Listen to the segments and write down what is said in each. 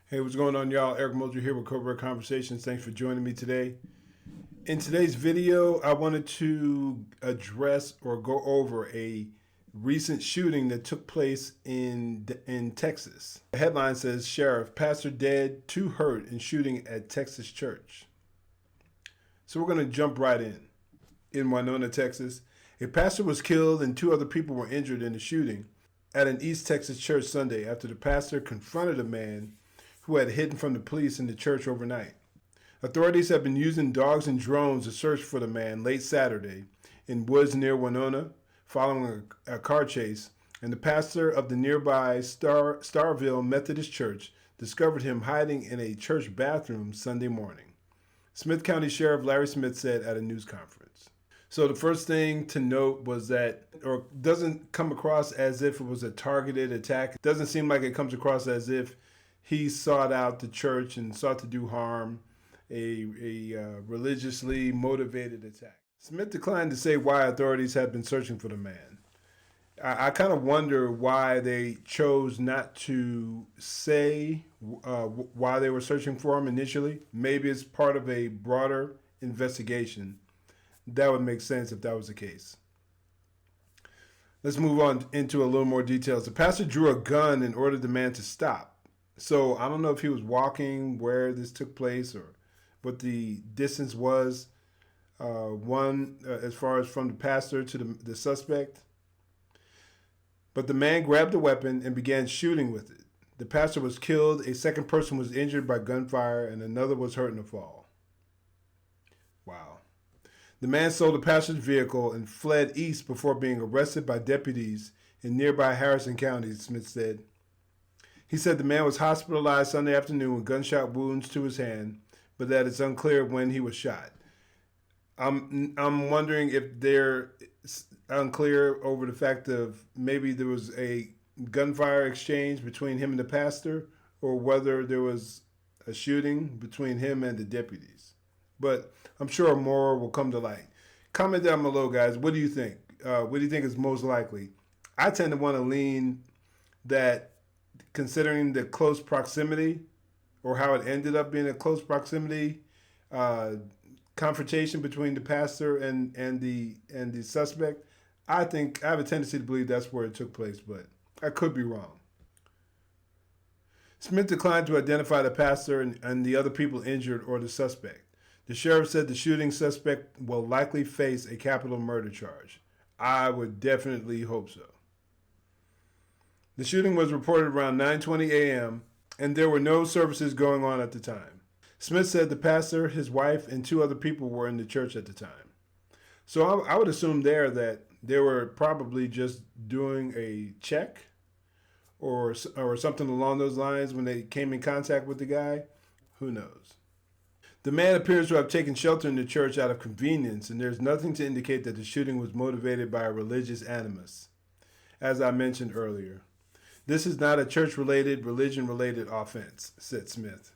Hey, what's going on, y'all? Eric Mulder here with Covert Conversations. Thanks for joining me today. In today's video, I wanted to address or go over a recent shooting that took place in Texas. The headline says, Sheriff, Pastor dead, 2 hurt in shooting at Texas church. So we're going to jump right in. In Winona, Texas, a pastor was killed and 2 other people were injured in the shooting at an East Texas church Sunday after the pastor confronted a man who had hidden from the police in the church overnight. Authorities have been using dogs and drones to search for the man late Saturday in woods near Winona following a car chase, and the pastor of the nearby Starville Methodist Church discovered him hiding in a church bathroom Sunday morning. Smith County Sheriff Larry Smith said at a news conference. So the first thing to note was that, or doesn't come across as if it was a targeted attack. It doesn't seem like it comes across as if he sought out the church and sought to do harm, a religiously motivated attack. Smith declined to say why authorities had been searching for the man. I kind of wonder why they chose not to say why they were searching for him initially. Maybe it's part of a broader investigation. That would make sense if that was the case. Let's move on into a little more details. The pastor drew a gun and ordered the man to stop. So I don't know if he was walking where this took place or what the distance was, as far as from the pastor to the suspect. But the man grabbed a weapon and began shooting with it. The pastor was killed, a second person was injured by gunfire, and another was hurt in a fall. Wow. The man sold the pastor's vehicle and fled east before being arrested by deputies in nearby Harrison County, Smith said. He said the man was hospitalized Sunday afternoon with gunshot wounds to his hand, but that it's unclear when he was shot. I'm wondering if they're unclear over the fact of maybe there was a gunfire exchange between him and the pastor, or whether there was a shooting between him and the deputies. But I'm sure more will come to light. Comment down below, guys. What do you think? What do you think is most likely? I tend to want to lean that, considering the close proximity, or how it ended up being a close proximity confrontation between the pastor and the suspect, I think I have a tendency to believe that's where it took place, but I could be wrong. Smith declined to identify the pastor and the other people injured or the suspect. The sheriff said the shooting suspect will likely face a capital murder charge. I would definitely hope so. The shooting was reported around 9:20 a.m., and there were no services going on at the time. Smith said the pastor, his wife, and 2 other people were in the church at the time. So I would assume there that they were probably just doing a check or something along those lines when they came in contact with the guy. Who knows? The man appears to have taken shelter in the church out of convenience, and there's nothing to indicate that the shooting was motivated by a religious animus, as I mentioned earlier. This is not a church-related, religion-related offense, said Smith.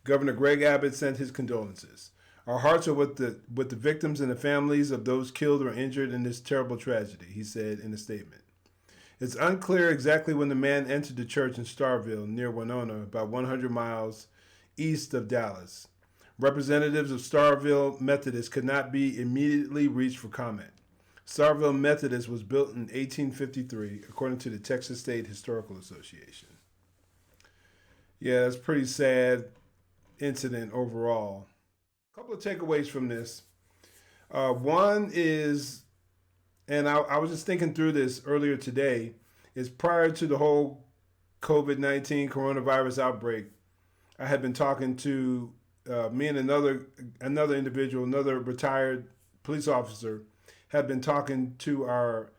Governor Greg Abbott sent his condolences. Our hearts are with the victims and the families of those killed or injured in this terrible tragedy, he said in a statement. It's unclear exactly when the man entered the church in Starville, near Winona, about 100 miles east of Dallas. Representatives of Starville Methodist could not be immediately reached for comment. Starville Methodist was built in 1853, according to the Texas State Historical Association. Yeah, that's a pretty sad incident overall. A couple of takeaways from this. One is, and I was just thinking through this earlier today, is prior to the whole COVID-19 coronavirus outbreak, I had been talking to me and another individual, another retired police officer, had been talking to our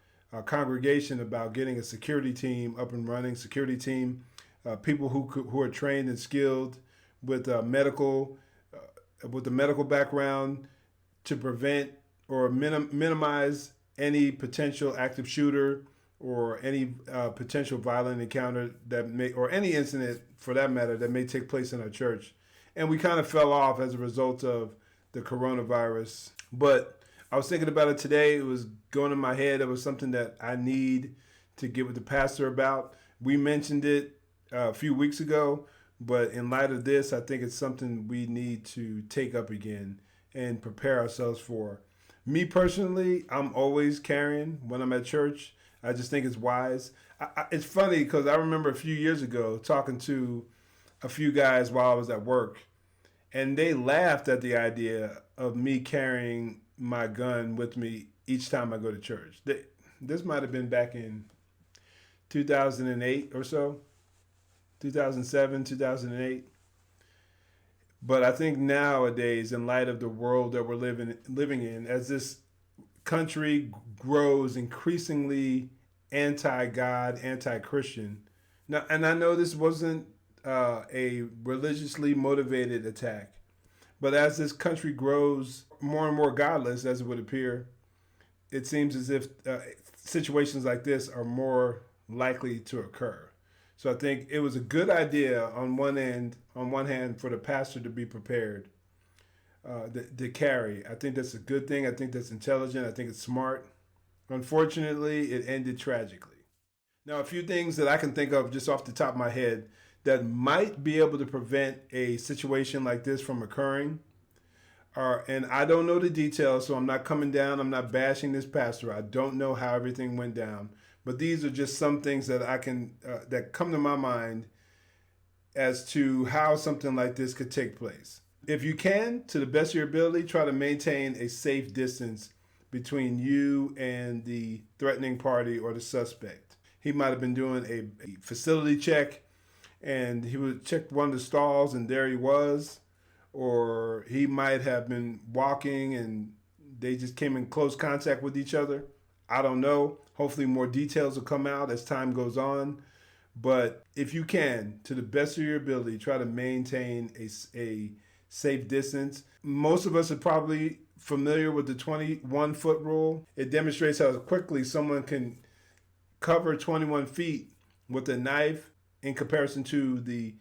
congregation about getting a security team up and running. Security team, people who are trained and skilled with the medical background to prevent or minimize any potential active shooter or any potential violent encounter that may, or any incident for that matter, that may take place in our church. And we kind of fell off as a result of the coronavirus. But I was thinking about it today. It was going in my head. It was something that I need to get with the pastor about. We mentioned it a few weeks ago But in light of this, I think it's something we need to take up again and prepare ourselves for. Me personally, I'm always carrying when I'm at church. I just think it's wise. It's funny because I remember a few years ago talking to a few guys while I was at work, and they laughed at the idea of me carrying my gun with me each time I go to church. This might have been back in 2008 or so, 2007, 2008. But I think nowadays, in light of the world that we're living in, as this country grows increasingly anti-God, anti-Christian. Now, and I know this wasn't a religiously motivated attack, but as this country grows more and more godless, as it would appear, it seems as if situations like this are more likely to occur. So I think it was a good idea on one hand, for the pastor to be prepared to carry. I think that's a good thing. I think that's intelligent. I think it's smart. Unfortunately, it ended tragically. Now, a few things that I can think of just off the top of my head that might be able to prevent a situation like this from occurring are, and I don't know the details, so I'm not coming down, I'm not bashing this pastor. I don't know how everything went down, but these are just some things that I can that come to my mind as to how something like this could take place. If you can, to the best of your ability, try to maintain a safe distance between you and the threatening party or the suspect. He might have been doing a facility check, and he would check one of the stalls and there he was. Or he might have been walking and they just came in close contact with each other. I don't know. Hopefully more details will come out as time goes on. But if you can, to the best of your ability, try to maintain a safe distance. Most of us are probably familiar with the 21-foot rule. It demonstrates how quickly someone can cover 21 feet with a knife in comparison to the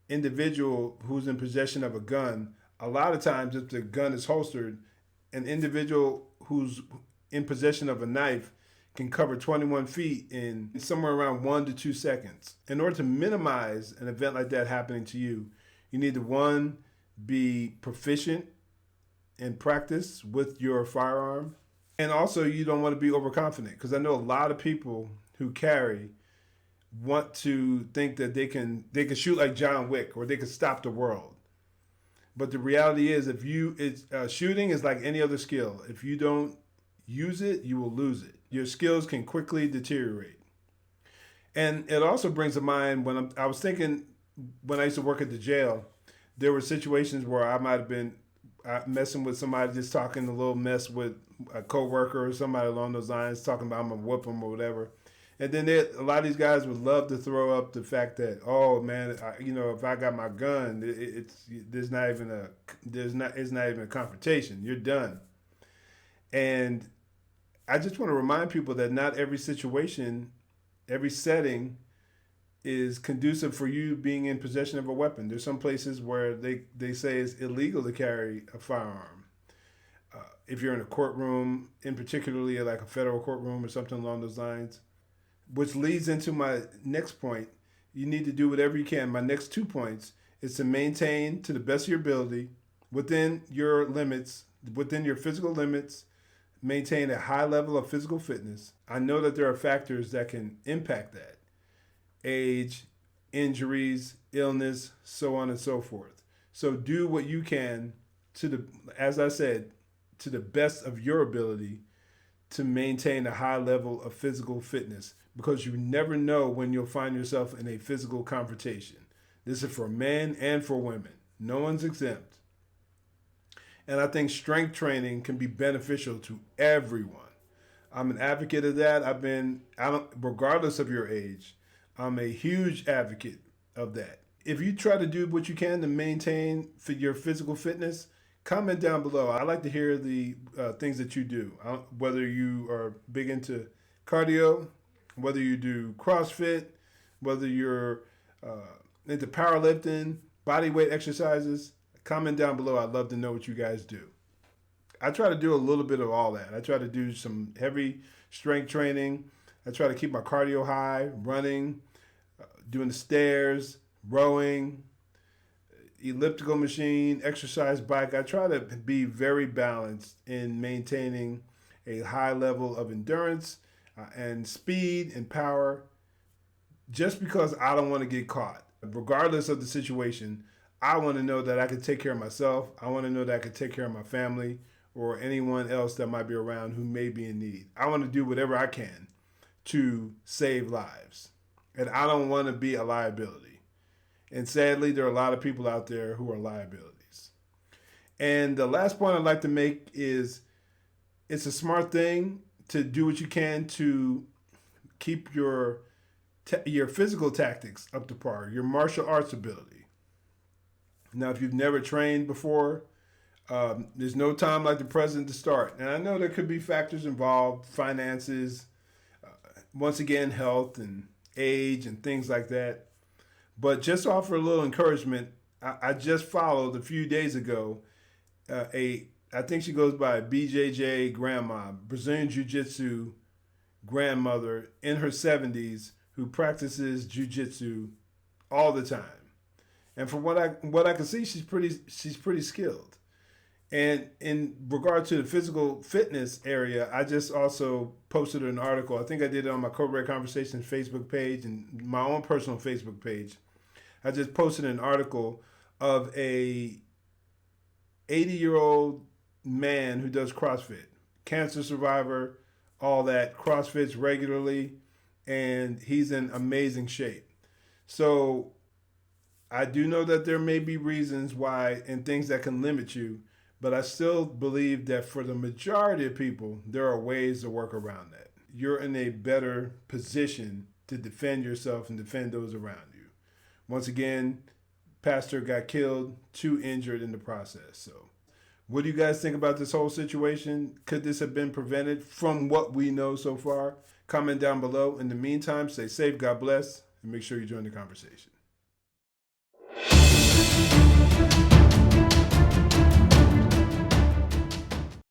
individual who's in possession of a gun. A lot of times, if the gun is holstered, an individual who's in possession of a knife can cover 21 feet in somewhere around 1 to 2 seconds. In order to minimize an event like that happening to you, you need to, one, be proficient in practice with your firearm. And also, you don't want to be overconfident, because I know a lot of people who carry want to think that they can shoot like John Wick, or they can stop the world. But the reality is, if you shooting is like any other skill. If you don't use it, you will lose it. Your skills can quickly deteriorate. And it also brings to mind I was thinking when I used to work at the jail, there were situations where I might have been messing with somebody, just talking a little mess with a coworker or somebody along those lines, talking about I'm gonna whoop them or whatever. And then a lot of these guys would love to throw up the fact that, oh man, if I got my gun, it's not even a confrontation. You're done. And I just want to remind people that not every situation, every setting is conducive for you being in possession of a weapon. There's some places where they say it's illegal to carry a firearm. If you're in a courtroom, in particularly like a federal courtroom or something along those lines, which leads into my next point. You need to do whatever you can. My next 2 points is to maintain, to the best of your ability, within your limits, within your physical limits, maintain a high level of physical fitness. I know that there are factors that can impact that: age, injuries, illness, so on and so forth. So do what you can as I said, to the best of your ability to maintain a high level of physical fitness, because you never know when you'll find yourself in a physical confrontation. This is for men and for women. No one's exempt. And I think strength training can be beneficial to everyone. I'm an advocate of that. Regardless of your age, I'm a huge advocate of that. If you try to do what you can to maintain your physical fitness, comment down below. I like to hear the things that you do. Whether you are big into cardio, whether you do CrossFit, whether you're into powerlifting, body weight exercises, comment down below. I'd love to know what you guys do. I try to do a little bit of all that. I try to do some heavy strength training. I try to keep my cardio high, running, doing the stairs, rowing, elliptical machine, exercise bike. I try to be very balanced in maintaining a high level of endurance and speed and power, just because I don't want to get caught. Regardless of the situation, I want to know that I can take care of myself. I want to know that I can take care of my family or anyone else that might be around who may be in need. I want to do whatever I can to save lives. And I don't want to be a liability. And sadly, there are a lot of people out there who are liabilities. And the last point I'd like to make is it's a smart thing to do what you can to keep your physical tactics up to par, your martial arts ability. Now, if you've never trained before, there's no time like the present to start. And I know there could be factors involved, finances, once again, health and age and things like that. But just to offer a little encouragement, I just followed a few days ago I think she goes by BJJ Grandma, Brazilian Jiu-Jitsu grandmother in her 70s who practices jiu-jitsu all the time. And from what I can see, she's pretty skilled. And in regard to the physical fitness area, I just also posted an article. I think I did it on my Code Red Conversations Facebook page and my own personal Facebook page. I just posted an article of a 80-year-old man who does CrossFit, cancer survivor, all that, CrossFits regularly, and he's in amazing shape. So I do know that there may be reasons why and things that can limit you, but I still believe that for the majority of people, there are ways to work around that. You're in a better position to defend yourself and defend those around you. Once again, pastor got killed, 2 injured in the process. So what do you guys think about this whole situation? Could this have been prevented from what we know so far? Comment down below. In the meantime, stay safe, God bless, and make sure you join the conversation.